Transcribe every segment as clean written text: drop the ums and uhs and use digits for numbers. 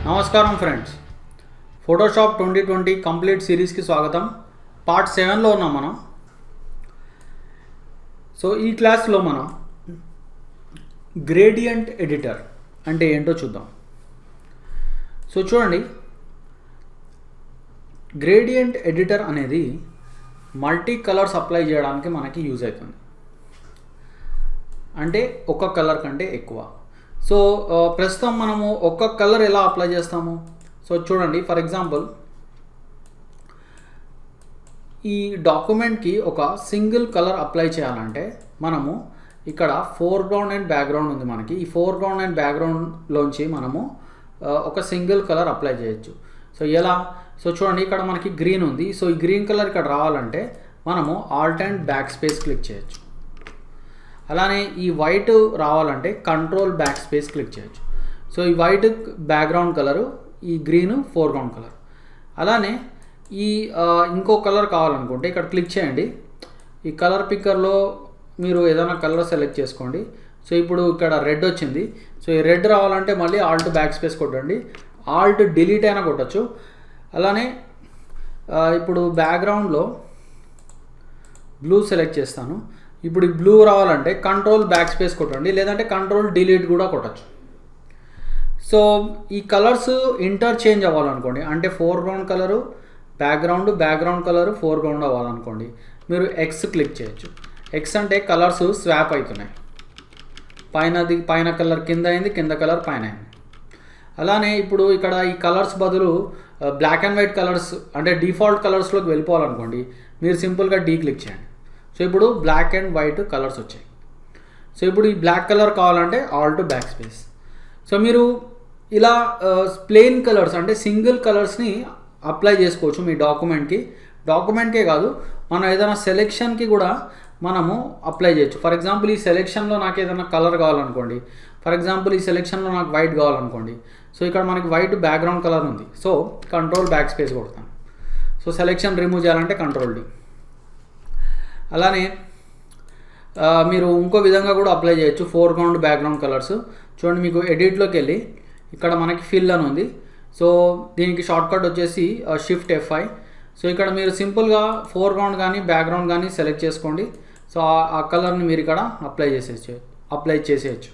నమస్కారం friends, Photoshop 2020 complete సిరీస్కి స్వాగతం. Part 7లో ఉన్నాం మనం. సో ఈ క్లాస్లో మనం గ్రేడియంట్ ఎడిటర్ అంటే ఏంటో చూద్దాం. సో చూడండి, గ్రేడియంట్ ఎడిటర్ అనేది మల్టీ కలర్స్ అప్లై చేయడానికి మనకి యూజ్ అవుతుంది. అంటే ఒక కలర్ కంటే ఎక్కువ. సో ప్రస్తుతం మనము ఒక్క కలర్ ఎలా అప్లై చేస్తాము? సో చూడండి, ఫర్ ఎగ్జాంపుల్ ఈ డాక్యుమెంట్కి ఒక సింగిల్ కలర్ అప్లై చేయాలంటే మనము ఇక్కడ ఫోర్గ్రౌండ్ అండ్ బ్యాక్గ్రౌండ్ ఉంది. మనకి ఈ ఫోర్గ్రౌండ్ అండ్ బ్యాక్గ్రౌండ్లోంచి మనము ఒక సింగిల్ కలర్ అప్లై చేయొచ్చు. సో ఎలా? సో చూడండి, ఇక్కడ మనకి గ్రీన్ ఉంది. సో ఈ గ్రీన్ కలర్ ఇక్కడ రావాలంటే మనము Alt and back space click చేయొచ్చు. అలానే ఈ వైట్ రావాలంటే కంట్రోల్ బ్యాక్ స్పేస్ క్లిక్ చేయొచ్చు. సో ఈ వైట్ బ్యాక్గ్రౌండ్ కలరు, ఈ గ్రీన్ ఫోర్గ్రౌండ్ కలర్. అలానే ఈ ఇంకో కలర్ కావాలనుకుంటే ఇక్కడ క్లిక్ చేయండి. ఈ కలర్ పిక్కర్లో మీరు ఏదైనా కలర్ సెలెక్ట్ చేసుకోండి. సో ఇప్పుడు ఇక్కడ రెడ్ వచ్చింది. సో ఈ రెడ్ రావాలంటే మళ్ళీ ఆల్ట్ బ్యాక్ స్పేస్ కొట్టండి. ఆల్ట్ డిలీట్ అయినా కొట్టచ్చు. అలానే ఇప్పుడు బ్యాక్గ్రౌండ్లో బ్లూ సెలెక్ట్ చేస్తాను. ఇప్పుడు ఈ బ్లూ రావాలంటే కంట్రోల్ బ్యాక్ స్పేస్ కొట్టండి, లేదంటే కంట్రోల్ డిలీట్ కూడా కొట్టచ్చు. సో ఈ కలర్స్ ఇంటర్చేంజ్ అవ్వాలనుకోండి, అంటే foreground colour background colour foreground అవ్వాలనుకోండి, మీరు ఎక్స్ క్లిక్ చేయొచ్చు. ఎక్స్ అంటే కలర్స్ స్వాప్ అవుతున్నాయి. పైన కలర్ కింద అయింది, కింద కలర్ పైన అయింది. అలానే ఇప్పుడు ఇక్కడ ఈ కలర్స్ బదులు బ్లాక్ అండ్ వైట్ కలర్స్ అంటే డిఫాల్ట్ కలర్స్లోకి వెళ్ళిపోవాలనుకోండి, మీరు సింపుల్గా డీ క్లిక్ చేయండి. సో ఇప్పుడు బ్లాక్ అండ్ వైట్ కలర్స్ వచ్చాయి. సో ఇప్పుడు ఈ బ్లాక్ కలర్ కావాలంటే ఆల్ట్ బ్యాక్ స్పేస్. సో మీరు ఇలా ప్లెయిన్ కలర్స్ అంటే సింగిల్ కలర్స్ని అప్లై చేసుకోవచ్చు మీ డాక్యుమెంట్కే కాదు, మనం ఏదైనా సెలెక్షన్కి కూడా మనము అప్లై చేయొచ్చు. ఫర్ ఎగ్జాంపుల్ ఈ సెలెక్షన్లో నాకు ఏదైనా కలర్ కావాలనుకోండి, ఫర్ ఎగ్జాంపుల్ ఈ సెలెక్షన్లో నాకు వైట్ కావాలనుకోండి. సో ఇక్కడ మనకి వైట్ బ్యాక్గ్రౌండ్ కలర్ ఉంది. సో కంట్రోల్ బ్యాక్ స్పేస్ కొడతాను. సో సెలెక్షన్ రిమూవ్ చేయాలంటే కంట్రోల్ డి. అలానే మీరు ఇంకో విధంగా కూడా అప్లై చేయొచ్చు ఫోర్గ్రౌండ్ బ్యాక్గ్రౌండ్ కలర్స్. చూడండి, మీకు ఎడిట్లోకి వెళ్ళి ఇక్కడ మనకి ఫిల్ అని ఉంది. సో దీనికి షార్ట్కట్ వచ్చేసి షిఫ్ట్ F5. సో ఇక్కడ మీరు సింపుల్గా ఫోర్గ్రౌండ్ కానీ బ్యాక్గ్రౌండ్ కానీ సెలెక్ట్ చేసుకోండి. సో ఆ కలర్ని మీరు ఇక్కడ అప్లై చేసేయచ్చు.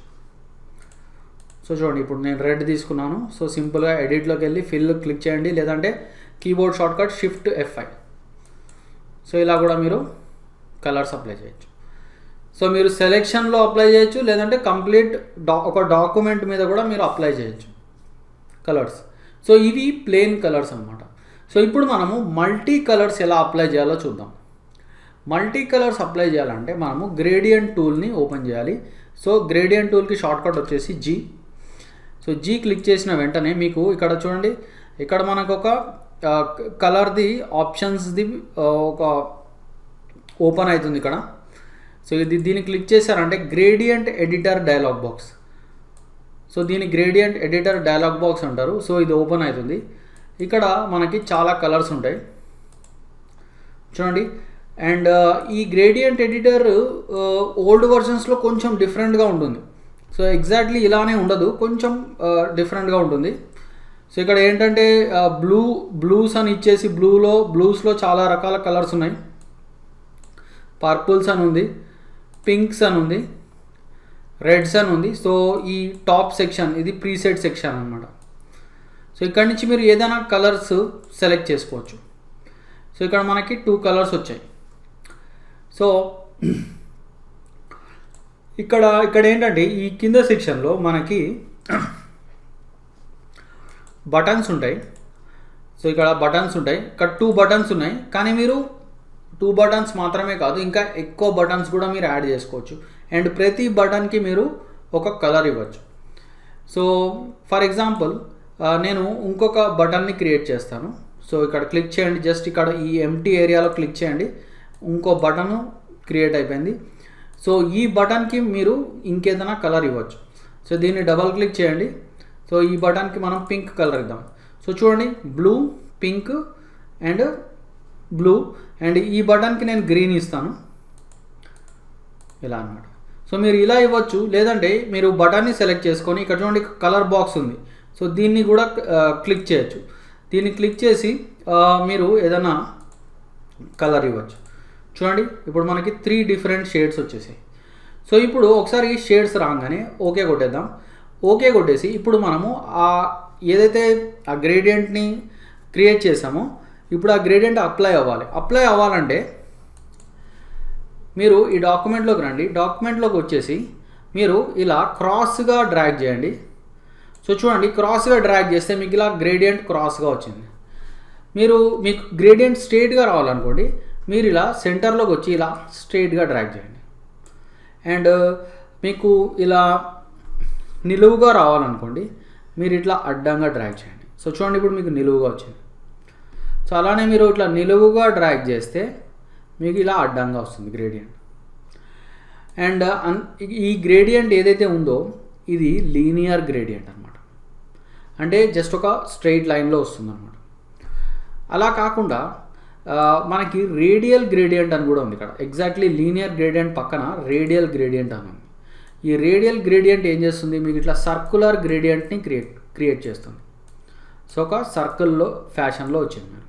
సో చూడండి, ఇప్పుడు నేను రెడ్ తీసుకున్నాను. సో సింపుల్గా ఎడిట్లోకి వెళ్ళి ఫిల్ క్లిక్ చేయండి, లేదంటే keyboard shortcut shift F5. So ఇలా కూడా మీరు కలర్స్ అప్లై చేయొచ్చు. సో మీరు సెలెక్షన్లో అప్లై చేయొచ్చు, లేదంటే కంప్లీట్ ఒక డాక్యుమెంట్ మీద కూడా మీరు అప్లై చేయొచ్చు కలర్స్. సో ఇవి ప్లెయిన్ కలర్స్ అనమాట. సో ఇప్పుడు మనము మల్టీ కలర్స్ ఎలా అప్లై చేయాలో చూద్దాం. మల్టీ కలర్స్ అప్లై చేయాలంటే మనము గ్రేడియంట్ టూల్ని ఓపెన్ చేయాలి. సో గ్రేడియంట్ టూల్కి షార్ట్కట్ వచ్చేసి G. సో G క్లిక్ చేసిన వెంటనే మీకు ఇక్కడ చూడండి, ఇక్కడ మనకు ఒక కలర్ది ఆప్షన్స్ది ఒక ఓపెన్ అవుతుంది ఇక్కడ. సో దీన్ని క్లిక్ చేశారంటే gradient editor dialogue box. So దీన్ని గ్రేడియంట్ ఎడిటర్ డైలాగ్ బాక్స్ అంటారు. సో ఇది ఓపెన్ అవుతుంది. ఇక్కడ మనకి చాలా కలర్స్ ఉంటాయి చూడండి. అండ్ ఈ గ్రేడియంట్ ఎడిటర్ ఓల్డ్ వర్షన్స్లో కొంచెం డిఫరెంట్గా ఉంటుంది. సో ఎగ్జాక్ట్లీ ఇలానే ఉండదు, కొంచెం డిఫరెంట్గా ఉంటుంది. సో ఇక్కడ ఏంటంటే బ్లూస్ అని ఇచ్చేసి బ్లూస్లో చాలా రకాల కలర్స్ ఉన్నాయి. పర్పుల్స్ అని ఉంది, పింక్స్ అని ఉంది, రెడ్స్ అని ఉంది. సో ఈ టాప్ సెక్షన్ ఇది ప్రీసెట్ సెక్షన్ అనమాట. సో ఇక్కడ నుంచి మీరు ఏదైనా కలర్స్ సెలెక్ట్ చేసుకోవచ్చు. సో ఇక్కడ మనకి 2 కలర్స్ వచ్చాయి. సో ఇక్కడ ఏంటంటే ఈ కింద సెక్షన్లో మనకి బటన్స్ ఉంటాయి. సో ఇక్కడ బటన్స్ ఉంటాయి. ఇక్కడ 2 బటన్స్ ఉన్నాయి, కానీ మీరు 2 బటన్స్ మాత్రమే కాదు, ఇంకా ఎక్కువ బటన్స్ కూడా మీరు యాడ్ చేసుకోవచ్చు. అండ్ ప్రతి బటన్కి మీరు ఒక కలర్ ఇవ్వచ్చు. సో ఫర్ ఎగ్జాంపుల్ నేను ఇంకొక బటన్ని క్రియేట్ చేస్తాను. సో ఇక్కడ క్లిక్ చేయండి, జస్ట్ ఇక్కడ ఈ ఎంటీ ఏరియాలో క్లిక్ చేయండి, ఇంకో బటన్ క్రియేట్ అయిపోయింది. సో ఈ బటన్కి మీరు ఇంకేదైనా కలర్ ఇవ్వచ్చు. సో దీన్ని డబల్ క్లిక్ చేయండి. సో ఈ బటన్కి మనం పింక్ కలర్ ఇద్దాం. సో చూడండి, blue, pink and blue. And ఈ బటన్కి నేను గ్రీన్ ఇస్తాను ఇలా అన్నమాట. సో మీరు ఇలా ఇవ్వచ్చు, లేదంటే మీరు బటన్ని సెలెక్ట్ చేసుకొని ఇక్కడ చూడండి కలర్ బాక్స్ ఉంది. సో దీన్ని కూడా క్లిక్ చేయొచ్చు. దీన్ని క్లిక్ చేసి మీరు ఏదైనా కలర్ ఇవ్వచ్చు. చూడండి ఇప్పుడు మనకి 3 డిఫరెంట్ షేడ్స్ వచ్చేసాయి. సో ఇప్పుడు ఒకసారి ఈ షేడ్స్ రాగానే ఓకే కొట్టేద్దాం. ఓకే కొట్టేసి ఇప్పుడు మనము ఏదైతే ఆ గ్రేడియంట్ని క్రియేట్ చేసామో ఇప్పుడు ఆ గ్రేడియంట్ అప్లై అవ్వాలి. అప్లై అవ్వాలంటే మీరు ఈ డాక్యుమెంట్లోకి రండి. డాక్యుమెంట్లోకి వచ్చేసి మీరు ఇలా క్రాస్గా డ్రాగ్ చేయండి. సో చూడండి క్రాస్గా డ్రాగ్ చేస్తే మీకు ఇలా గ్రేడియంట్ క్రాస్గా వచ్చింది. మీకు గ్రేడియంట్ స్ట్రైట్గా రావాలనుకోండి, మీరు ఇలా సెంటర్లోకి వచ్చి ఇలా స్ట్రైట్గా డ్రాగ్ చేయండి. అండ్ మీకు ఇలా నిలువుగా రావాలనుకోండి, మీరు ఇట్లా అడ్డంగా డ్రాగ్ చేయండి. సో చూడండి ఇప్పుడు మీకు నిలువుగా వచ్చింది. సో అలానే మీరు ఇట్లా నిలువుగా డ్రాగ్ చేస్తే మీకు ఇలా అడ్డంగా వస్తుంది గ్రేడియంట్. అండ్ ఈ గ్రేడియంట్ ఏదైతే ఉందో ఇది లీనియర్ గ్రేడియంట్ అనమాట. అంటే జస్ట్ ఒక స్ట్రైట్ లైన్లో వస్తుంది అనమాట. అలా కాకుండా మనకి రేడియల్ గ్రేడియంట్ అని కూడా ఉంది ఇక్కడ. ఎగ్జాక్ట్లీ లీనియర్ గ్రేడియంట్ పక్కన రేడియల్ గ్రేడియంట్ అని ఉంది. ఈ రేడియల్ గ్రేడియంట్ ఏం చేస్తుంది, మీకు ఇట్లా సర్కులర్ గ్రేడియంట్ని క్రియేట్ చేస్తుంది. సో ఒక సర్కిల్లో ఫ్యాషన్లో వచ్చింది మీరు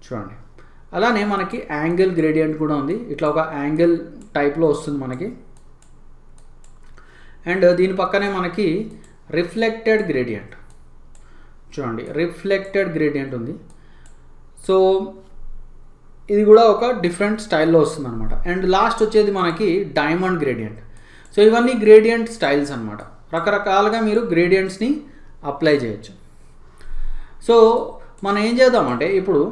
చూడండి. అలానే మనకి యాంగిల్ గ్రేడియంట్ కూడా ఉంది. ఇట్లా ఒక యాంగిల్ టైప్లో వస్తుంది మనకి. అండ్ దీని పక్కనే మనకి రిఫ్లెక్టెడ్ గ్రేడియంట్ చూడండి, రిఫ్లెక్టెడ్ గ్రేడియంట్ ఉంది. సో ఇది కూడా ఒక డిఫరెంట్ స్టైల్లో వస్తుంది అనమాట. అండ్ లాస్ట్ వచ్చేది మనకి డైమండ్ గ్రేడియంట్. సో ఇవన్నీ గ్రేడియంట్ స్టైల్స్ అనమాట. రకరకాలుగా మీరు గ్రేడియంట్స్ని అప్లై చేయొచ్చు. సో మనం ఏం చేద్దామంటే ఇప్పుడు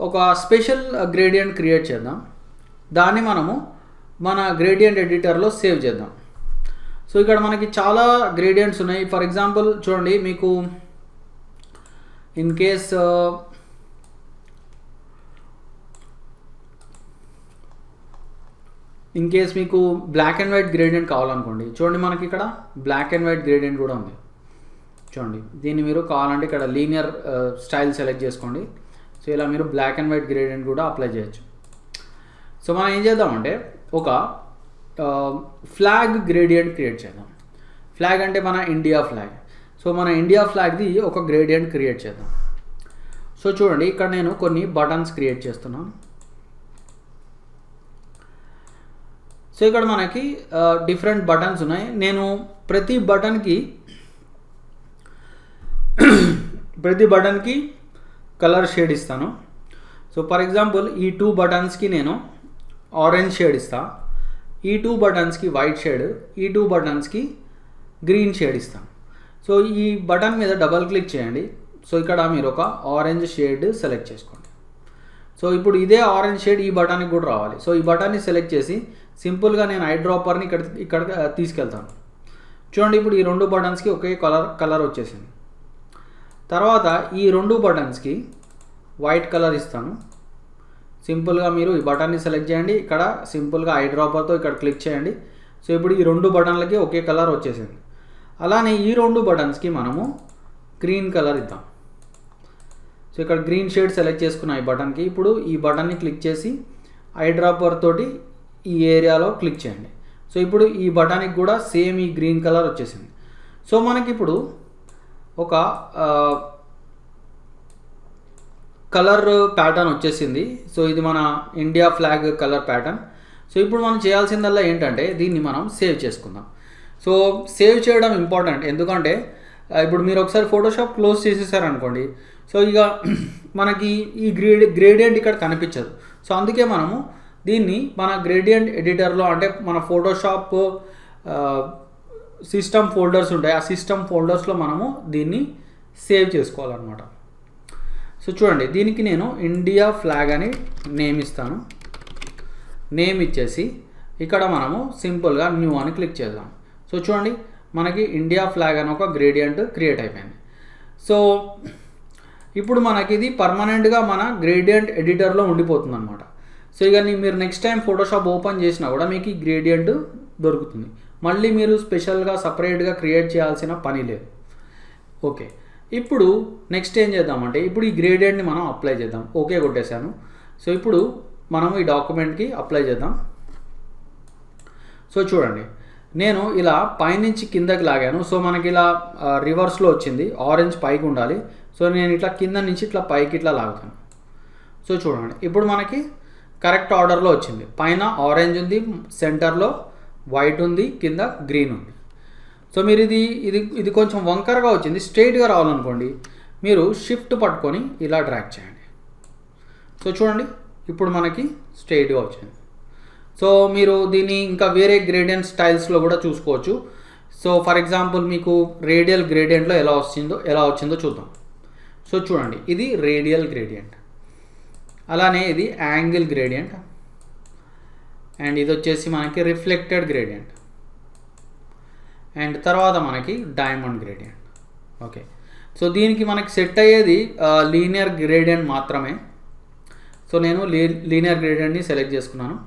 ఒక స్పెషల్ గ్రేడియంట్ క్రియేట్ చేద్దాం. దాన్ని మనము మన గ్రేడియంట్ ఎడిటర్లో సేవ్ చేద్దాం. సో ఇక్కడ మనకి చాలా గ్రేడియంట్స్ ఉన్నాయి. ఫర్ ఎగ్జాంపుల్ చూడండి, మీకు ఇన్ కేస్ మీకు బ్లాక్ అండ్ వైట్ గ్రేడియంట్ కావాలనుకోండి, చూడండి మనకి ఇక్కడ బ్లాక్ అండ్ వైట్ గ్రేడియంట్ కూడా ఉంది. చూడండి దీన్ని మీరు కావాలంటే ఇక్కడ లీనియర్ స్టైల్ సెలెక్ట్ చేసుకోండి. సో ఇలా మీరు బ్లాక్ అండ్ వైట్ గ్రేడియంట్ కూడా అప్లై చేయొచ్చు. సో మనం ఏం చేద్దామంటే ఒక ఫ్లాగ్ గ్రేడియంట్ క్రియేట్ చేద్దాం. ఫ్లాగ్ అంటే మన ఇండియా ఫ్లాగ్. సో మన ఇండియా ఫ్లాగ్ది ఒక గ్రేడియంట్ క్రియేట్ చేద్దాం. సో చూడండి ఇక్కడ నేను కొన్ని బటన్స్ క్రియేట్ చేస్తున్నాను. సో ఇక్కడ మనకి డిఫరెంట్ బటన్స్ ఉన్నాయి. నేను ప్రతి బటన్కి కలర్ షేడ్ ఇస్తాను. సో ఫర్ ఎగ్జాంపుల్ ఈ 2 బటన్స్కి నేను ఆరెంజ్ షేడ్ ఇస్తాను, ఈ 2 బటన్స్కి వైట్ షేడ్, ఈ 2 బటన్స్కి గ్రీన్ షేడ్ ఇస్తాను. సో ఈ బటన్ మీద డబల్ క్లిక్ చేయండి. సో ఇక్కడ మీరు ఒక ఆరెంజ్ షేడ్ సెలెక్ట్ చేసుకోండి. సో ఇప్పుడు ఇదే ఆరెంజ్ షేడ్ ఈ బటన్కి కూడా రావాలి. సో ఈ బటన్ని సెలెక్ట్ చేసి సింపుల్గా నేను ఐ డ్రాపర్ని ఇక్కడ తీసుకెళ్తాను. చూడండి ఇప్పుడు ఈ 2 బటన్స్కి ఒకే కలర్ వచ్చేసింది. తర్వాత ఈ 2 బటన్స్కి వైట్ కలర్ ఇస్తాను. సింపుల్గా మీరు ఈ బటన్ని సెలెక్ట్ చేయండి. ఇక్కడ సింపుల్గా ఐ డ్రాపర్తో ఇక్కడ క్లిక్ చేయండి. సో ఇప్పుడు ఈ 2 బటన్లకి ఒకే కలర్ వచ్చేసింది. అలానే ఈ 2 బటన్స్కి మనము గ్రీన్ కలర్ ఇద్దాం. సో ఇక్కడ గ్రీన్ షేడ్ సెలెక్ట్ చేసుకున్న ఈ బటన్కి ఇప్పుడు ఈ బటన్ని క్లిక్ చేసి ఐ డ్రాపర్ తోటి ఈ ఏరియాలో క్లిక్ చేయండి. సో ఇప్పుడు ఈ బటన్కి కూడా సేమ్ ఈ గ్రీన్ కలర్ వచ్చేసింది. సో మనకి ఇప్పుడు ఒక కలర్ ప్యాటర్న్ వచ్చేసింది. సో ఇది మన India flag colour pattern. So ఇప్పుడు మనం చేయాల్సిందల్లా ఏంటంటే దీన్ని మనం సేవ్ చేసుకుందాం. సో సేవ్ చేయడం ఇంపార్టెంట్, ఎందుకంటే ఇప్పుడు మీరు ఒకసారి ఫోటోషాప్ క్లోజ్ చేసేసారనుకోండి, సో ఇక మనకి ఈ గ్రేడియంట్ ఇక్కడ కనిపించదు. సో అందుకే మనము దీన్ని మన గ్రేడియంట్ ఎడిటర్లో, అంటే మన ఫోటోషాప్ సిస్టమ్ ఫోల్డర్స్ ఉంటాయి, ఆ సిస్టమ్ ఫోల్డర్స్లో మనము దీన్ని సేవ్ చేసుకోవాలన్నమాట. సో చూడండి దీనికి నేను ఇండియా ఫ్లాగ్ అని నేమ్ ఇస్తాను. నేమ్ ఇచ్చేసి ఇక్కడ మనము సింపుల్గా న్యూ అని క్లిక్ చేద్దాం. సో చూడండి మనకి ఇండియా ఫ్లాగ్ అని ఒక గ్రేడియంట్ క్రియేట్ అయిపోయింది. సో ఇప్పుడు మనకి ఇది పర్మనెంట్గా మన గ్రేడియంట్ ఎడిటర్లో ఉండిపోతుంది అనమాట. సో ఇక మీరు నెక్స్ట్ టైం ఫోటోషాప్ ఓపెన్ చేసినా కూడా మీకు ఈ గ్రేడియంట్ దొరుకుతుంది. మళ్ళీ మీరు స్పెషల్గా సపరేట్గా క్రియేట్ చేయాల్సిన పని లేదు. ఓకే, ఇప్పుడు నెక్స్ట్ ఏం చేద్దామంటే ఇప్పుడు ఈ గ్రేడియంట్ని మనం అప్లై చేద్దాం. ఓకే కొట్టేశాను. సో ఇప్పుడు మనం ఈ డాక్యుమెంట్కి అప్లై చేద్దాం. సో చూడండి నేను ఇలా పైనుంచి కిందకి లాగాను. సో మనకి ఇలా రివర్స్లో వచ్చింది, ఆరెంజ్ పైకి ఉండాలి. సో నేను ఇట్లా కింద నుంచి ఇట్లా పైకి ఇట్లా లాగుతాను. సో చూడండి ఇప్పుడు మనకి కరెక్ట్ ఆర్డర్లో వచ్చింది. పైన ఆరెంజ్ ఉంది, సెంటర్లో వైట్ ఉంది, కింద గ్రీన్ ఉంది. సో మీరు ఇది ఇది ఇది కొంచెం వంకరగా వచ్చింది, స్ట్రైట్గా రావాలనుకోండి మీరు షిఫ్ట్ పట్టుకొని ఇలా డ్రాగ్ చేయండి. సో చూడండి ఇప్పుడు మనకి స్ట్రైట్గా వచ్చింది. సో మీరు దీన్ని ఇంకా వేరే గ్రేడియంట్ స్టైల్స్లో కూడా చూసుకోవచ్చు. సో ఫర్ ఎగ్జాంపుల్ మీకు రేడియల్ గ్రేడియంట్లో ఎలా వచ్చిందో చూద్దాం. సో చూడండి ఇది రేడియల్ గ్రేడియంట్, అలానే ఇది యాంగిల్ గ్రేడియంట్, అండ్ ఇది వచ్చేసి మనకి రిఫ్లెక్టెడ్ గ్రేడియంట్, అండ్ తర్వాత మనకి డైమండ్ గ్రేడియంట్. ఓకే, సో దీనికి మనకి సెట్ అయ్యేది లీనియర్ గ్రేడియంట్ మాత్రమే. సో నేను లీనియర్ గ్రేడియంట్ని సెలెక్ట్ చేసుకున్నాను.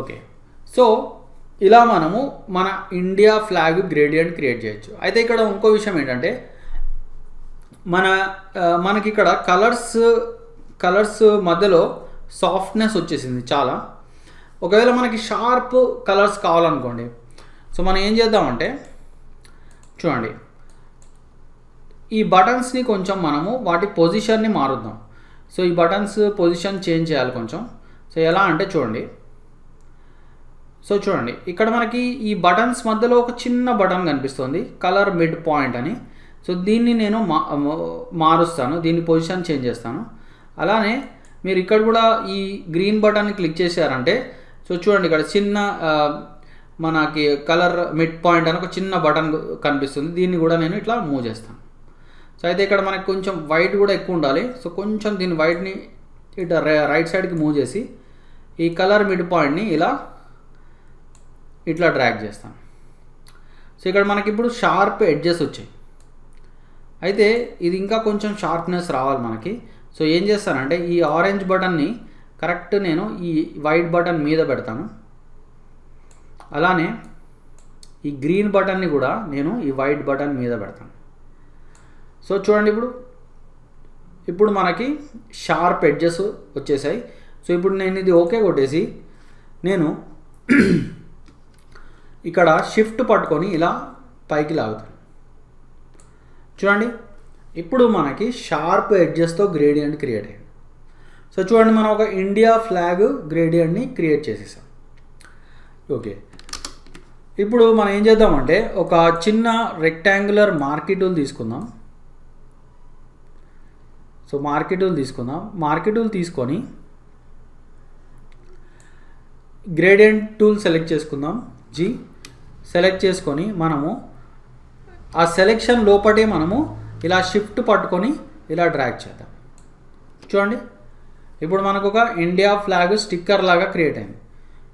ఓకే, సో ఇలా మనము మన ఇండియా ఫ్లాగ్ గ్రేడియంట్ క్రియేట్ చేయొచ్చు. అయితే ఇక్కడ ఇంకో విషయం ఏంటంటే మనకి ఇక్కడ కలర్స్ మధ్యలో సాఫ్ట్నెస్ వచ్చేసింది చాలా. ఒకవేళ మనకి షార్ప్ కలర్స్ కావాలనుకోండి, సో మనం ఏం చేద్దామంటే చూడండి ఈ బటన్స్ని కొంచెం మనము వాటి పొజిషన్ని మారుద్దాం. సో ఈ బటన్స్ పొజిషన్ చేంజ్ చేయాలి కొంచెం. సో ఎలా అంటే చూడండి, సో చూడండి ఇక్కడ మనకి ఈ బటన్స్ మధ్యలో ఒక చిన్న బటన్ కనిపిస్తుంది, కలర్ మిడ్ పాయింట్ అని. సో దీన్ని నేను మారుస్తాను, దీన్ని పొజిషన్ చేంజ్ చేస్తాను. అలానే మీరు ఇక్కడ కూడా ఈ గ్రీన్ బటన్ని క్లిక్ చేశారంటే సో చూడండి ఇక్కడ చిన్న మనకి కలర్ మిడ్ పాయింట్ అని ఒక చిన్న బటన్ కనిపిస్తుంది, దీన్ని కూడా నేను ఇట్లా మూవ్ చేస్తాను. సో అయితే ఇక్కడ మనకి కొంచెం వైట్ కూడా ఎక్కువ ఉండాలి. సో కొంచెం దీని వైట్ని ఇట్లా రైట్ సైడ్కి మూవ్ చేసి ఈ కలర్ మిడ్ పాయింట్ని ఇట్లా డ్రాగ్ చేస్తాను. సో ఇక్కడ మనకి ఇప్పుడు షార్ప్ ఎడ్జెస్ వచ్చాయి. అయితే ఇది ఇంకా కొంచెం షార్ప్నెస్ రావాలి మనకి. సో ఏం చేస్తానంటే ఈ ఆరెంజ్ బటన్ని కరెక్ట్ నేను ఈ వైట్ బటన్ మీద పెడతాను, అలానే ఈ గ్రీన్ బటన్ని కూడా నేను ఈ వైట్ బటన్ మీద పెడతాను. సో చూడండి ఇప్పుడు మనకి షార్ప్ ఎడ్జెస్ వచ్చేసాయి. సో ఇప్పుడు నేను ఇది ఓకే కొట్టేసి నేను ఇక్కడ షిఫ్ట్ పట్టుకొని ఇలా పైకి లాగుతాను. చూడండి ఇప్పుడు మనకి షార్ప్ ఎడ్జెస్తో గ్రేడియంట్ క్రియేట్ అయింది. సో చూడండి మనం ఒక ఇండియా ఫ్లాగ్ గ్రేడియంట్ని క్రియేట్ చేసేసాం. ఓకే, ఇప్పుడు మనం ఏం చేద్దామంటే ఒక చిన్న రెక్టాంగులర్ మార్కీ టూల్ తీసుకుందాం. సో మార్కీ టూల్ తీసుకొని గ్రేడియంట్ టూల్ సెలెక్ట్ చేసుకుందాం. సెలెక్ట్ చేసుకొని మనము ఆ సెలెక్షన్ లోపటే మనము ఇలా షిఫ్ట్ పట్టుకొని ఇలా డ్రాగ్ చేద్దాం. చూడండి ఇప్పుడు మనకు ఒక ఇండియా ఫ్లాగ్ స్టిక్కర్ లాగా క్రియేట్ అయింది.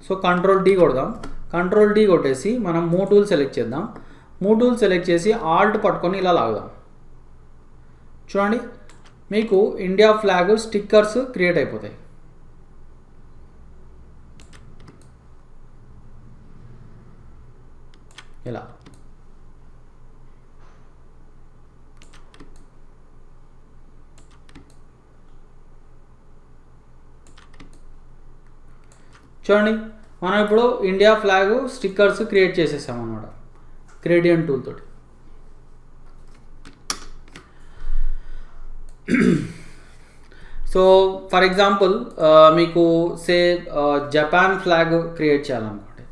సో కంట్రోల్ డి కొడదాం. కంట్రోల్ డి కొట్టేసి మనం మూవ్ టూల్ సెలెక్ట్ చేద్దాం. మూవ్ టూల్ సెలెక్ట్ చేసి ఆల్ట్ పట్టుకొని ఇలా లాగుదాం. చూడండి మీకు ఇండియా ఫ్లాగ్ స్టిక్కర్స్ క్రియేట్ అయిపోతాయి. ఇలా చూడండి మనం ఇప్పుడు ఇండియా ఫ్లాగ్ స్టిక్కర్స్ క్రియేట్ చేసేసాం అన్నమాట గ్రేడియంట్ టూల్ తోటి. సో ఫర్ ఎగ్జాంపుల్ మీకు జపాన్ ఫ్లాగ్ క్రియేట్ చేయాలనుకోండి,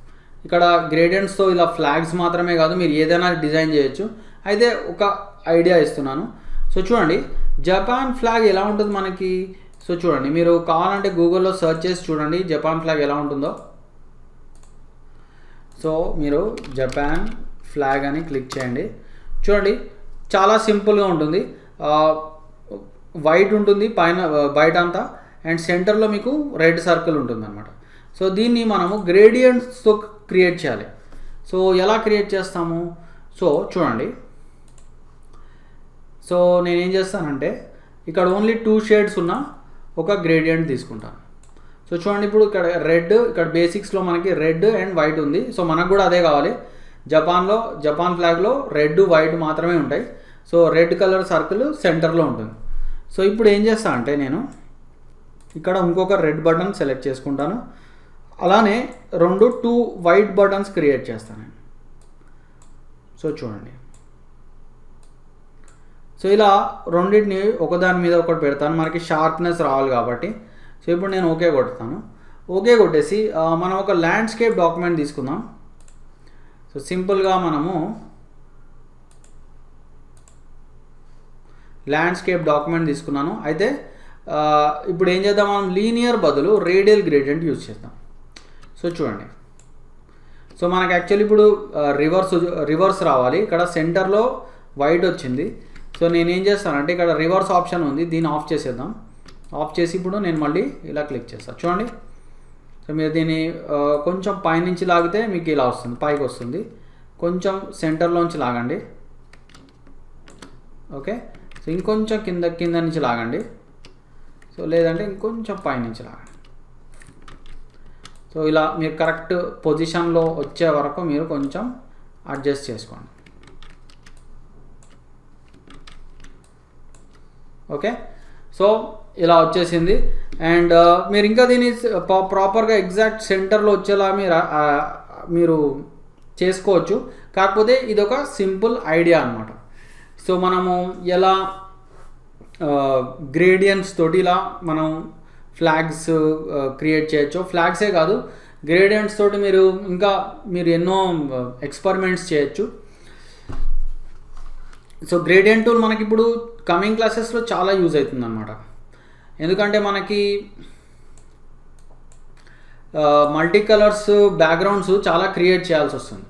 ఇక్కడ గ్రేడియంట్స్తో ఇలా ఫ్లాగ్స్ మాత్రమే కాదు మీరు ఏదైనా డిజైన్ చేయొచ్చు. అయితే ఒక ఐడియా ఇస్తున్నాను. సో చూడండి జపాన్ ఫ్లాగ్ ఎలా ఉంటుంది మనకి. సో చూడండి మీరు కావాలంటే గూగుల్లో సెర్చ్ చేసి చూడండి జపాన్ ఫ్లాగ్ ఎలా ఉంటుందో. సో మీరు జపాన్ ఫ్లాగ్ అని క్లిక్ చేయండి. చూడండి చాలా సింపుల్గా ఉంటుంది. వైట్ ఉంటుంది పైన బయట అంతా, అండ్ సెంటర్లో మీకు రెడ్ సర్కిల్ ఉంటుంది అనమాట. సో దీన్ని మనము గ్రేడియంట్స్తో క్రియేట్ చేయాలి. సో ఎలా క్రియేట్ చేస్తాము? సో చూడండి, సో నేనేం చేస్తానంటే ఇక్కడ ఓన్లీ 2 షేడ్స్ ఉన్న ఒక గ్రేడియంట్ తీసుకుంటాను. సో చూడండి ఇప్పుడు ఇక్కడ రెడ్, ఇక్కడ బేసిక్స్లో మనకి రెడ్ అండ్ వైట్ ఉంది. సో మనకు కూడా అదే కావాలి. జపాన్ ఫ్లాగ్లో రెడ్ వైట్ మాత్రమే ఉంటాయి. సో రెడ్ కలర్ సర్కిల్ సెంటర్లో ఉంటుంది. సో ఇప్పుడు ఏం చేస్తా అంటే నేను ఇక్కడ ఇంకొక రెడ్ బటన్ సెలెక్ట్ చేసుకుంటాను. అలానే 2 వైట్ బటన్స్ క్రియేట్ చేస్తాను నేను. సో చూడండి, సో ఇలా రెండింటిని ఒకదాని మీద ఒకటి పెడతాను, మనకి షార్ప్నెస్ రావాలి కాబట్టి. సో ఇప్పుడు నేను ఓకే కొడతాను. ఓకే కొట్టేసి మనం ఒక ల్యాండ్స్కేప్ డాక్యుమెంట్ తీసుకుందాం. సో సింపుల్గా మనము ల్యాండ్స్కేప్ డాక్యుమెంట్ తీసుకున్నాను. అయితే ఇప్పుడు ఏం చేద్దాం, మనం లీనియర్ బదులు రేడియల్ గ్రేడియంట్ యూజ్ చేద్దాం. సో చూడండి, సో మనకి యాక్చువల్లీ ఇప్పుడు రివర్స్ రావాలి. ఇక్కడ సెంటర్లో వైట్ వచ్చింది. సో నేనేం చేస్తానంటే ఇక్కడ రివర్స్ ఆప్షన్ ఉంది, దీన్ని ఆఫ్ చేసేద్దాం. ఆఫ్ చేసి ఇప్పుడు నేను మళ్ళీ ఇలా క్లిక్ చేస్తాను. చూడండి, సో మీరు దీన్ని కొంచెం పైనుంచి లాగితే మీకు ఇలా వస్తుంది, పైకి వస్తుంది. కొంచెం సెంటర్లోంచి లాగండి. ఓకే, సో ఇంకొంచెం కింద నుంచి లాగండి. సో లేదంటే ఇంకొంచెం పైనుంచి లాగండి. సో ఇలా మీరు కరెక్ట్ పొజిషన్లో వచ్చే వరకు మీరు కొంచెం అడ్జస్ట్ చేసుకోండి. ఓకే, సో ఇలా వచ్చేసింది. అండ్ మీరు ఇంకా దీన్ని ప్రాపర్గా ఎగ్జాక్ట్ సెంటర్లో వచ్చేలా మీరు చేసుకోవచ్చు. కాకపోతే ఇది ఒక సింపుల్ ఐడియా అన్నమాట. సో మనము ఎలా గ్రేడియంట్స్ తోటి ఇలా మనం ఫ్లాగ్స్ క్రియేట్ చేయొచ్చు. ఫ్లాగ్సే కాదు, గ్రేడియంట్స్ తోటి మీరు ఎన్నో ఎక్స్పెరిమెంట్స్ చేయొచ్చు. సో గ్రేడియంట్ టూల్ మనకి ఇప్పుడు కమింగ్ క్లాసెస్లో చాలా యూజ్ అవుతుంది అన్నమాట. ఎందుకంటే మనకి మల్టీ కలర్స్ బ్యాక్గ్రౌండ్స్ చాలా క్రియేట్ చేయాల్సి వస్తుంది.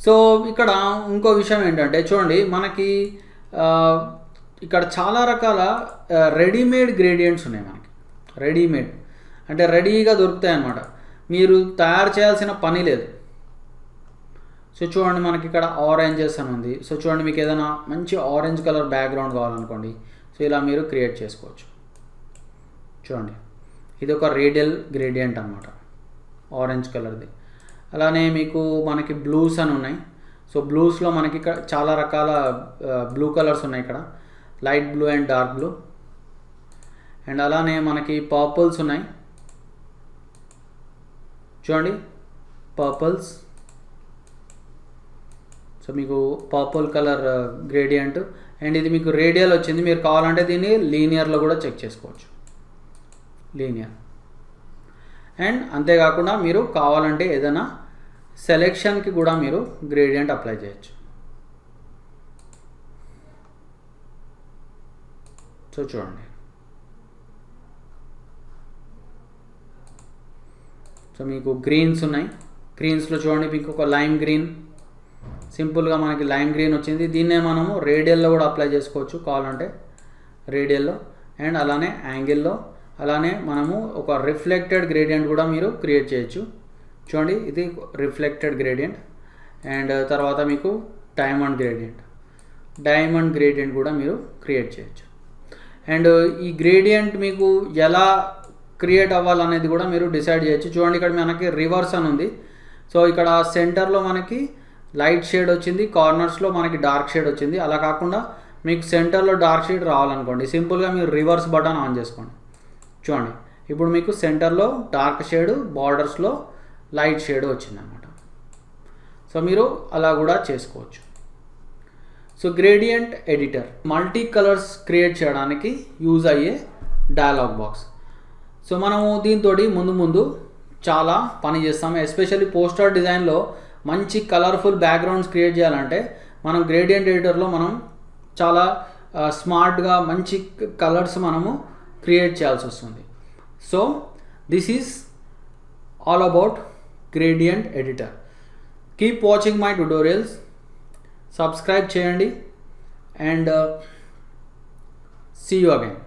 సో ఇక్కడ ఇంకో విషయం ఏంటంటే చూడండి, మనకి ఇక్కడ చాలా రకాల రెడీమేడ్ గ్రేడియంట్స్ ఉన్నాయి. మనకి రెడీమేడ్ అంటే రెడీగా దొరుకుతాయి అన్నమాట, మీరు తయారు చేయాల్సిన పని లేదు. సో చూడండి, మనకి ఇక్కడ ఆరెంజెస్ అని ఉంది. సో చూడండి, మీకు ఏదైనా మంచి ఆరెంజ్ కలర్ బ్యాక్గ్రౌండ్ కావాలనుకోండి, సో ఇలా మీరు క్రియేట్ చేసుకోవచ్చు. చూడండి, ఇది ఒక రేడియల్ గ్రేడియంట్ అన్నమాట, ఆరెంజ్ కలర్ది. అలానే మనకి బ్లూస్ అని ఉన్నాయి. సో బ్లూస్లో మనకి ఇక్కడ చాలా రకాల బ్లూ కలర్స్ ఉన్నాయి. ఇక్కడ light blue and dark blue. And అలానే మనకి పర్పుల్స్ ఉన్నాయి. చూడండి, పర్పుల్స్. సో మీకు పర్పుల్ కలర్ గ్రేడియంట్. అండ్ ఇది మీకు రేడియల్ వచ్చింది. మీరు కావాలంటే దీన్ని లీనియర్లో కూడా చెక్ చేసుకోవచ్చు, లీనియర్. అండ్ అంతేకాకుండా మీరు కావాలంటే ఏదైనా సెలెక్షన్కి కూడా మీరు గ్రేడియంట్ అప్లై చేయొచ్చు. సో చూడండి, సో మీకు గ్రీన్స్ ఉన్నాయి. గ్రీన్స్లో చూడండి, మీకు ఒక లైమ్ గ్రీన్, సింపుల్గా మనకి లైమ్ గ్రీన్ వచ్చింది. దీన్నే మనము రేడియల్లో కూడా అప్లై చేసుకోవచ్చు కావాలంటే, రేడియల్లో. అండ్ అలానే యాంగిల్లో. అలానే మనము ఒక రిఫ్లెక్టెడ్ గ్రేడియంట్ కూడా మీరు క్రియేట్ చేయొచ్చు. చూడండి, ఇది రిఫ్లెక్టెడ్ గ్రేడియంట్. అండ్ తర్వాత మీకు డైమండ్ గ్రేడియంట్ కూడా మీరు క్రియేట్ చేయొచ్చు. అండ్ ఈ గ్రేడియంట్ మీకు ఎలా క్రియేట్ అవ్వాలనేది కూడా మీరు డిసైడ్ చేయొచ్చు. చూడండి, ఇక్కడ మనకి రివర్స్ అని ఉంది. సో ఇక్కడ సెంటర్లో మనకి లైట్ షేడ్ వచ్చింది, కార్నర్స్లో మనకి డార్క్ షేడ్ వచ్చింది. అలా కాకుండా మీకు సెంటర్లో డార్క్ షేడ్ రావాలనుకోండి, సింపుల్గా మీరు రివర్స్ బటన్ ఆన్ చేసుకోండి. చూడండి, ఇప్పుడు మీకు సెంటర్లో డార్క్ షేడ్, బార్డర్స్లో లైట్ షేడ్ వచ్చిందనమాట. సో మీరు అలా కూడా చేసుకోవచ్చు. So gradient editor multi colours create చేయడానికి యూజ్ అయ్యే డయలాగ్ బాక్స్. సో మనము దీంతో ముందు చాలా పని చేస్తాము. ఎస్పెషల్లీ పోస్టర్ డిజైన్లో మంచి కలర్ఫుల్ బ్యాక్గ్రౌండ్స్ క్రియేట్ చేయాలంటే మనం గ్రేడియంట్ ఎడిటర్లో మనం చాలా స్మార్ట్గా మంచి కలర్స్ మనము క్రియేట్ చేయాల్సి వస్తుంది. So this is all about gradient editor. Keep watching my tutorials, subscribe చేయండి, అండ్ సీ యూ అగైన్.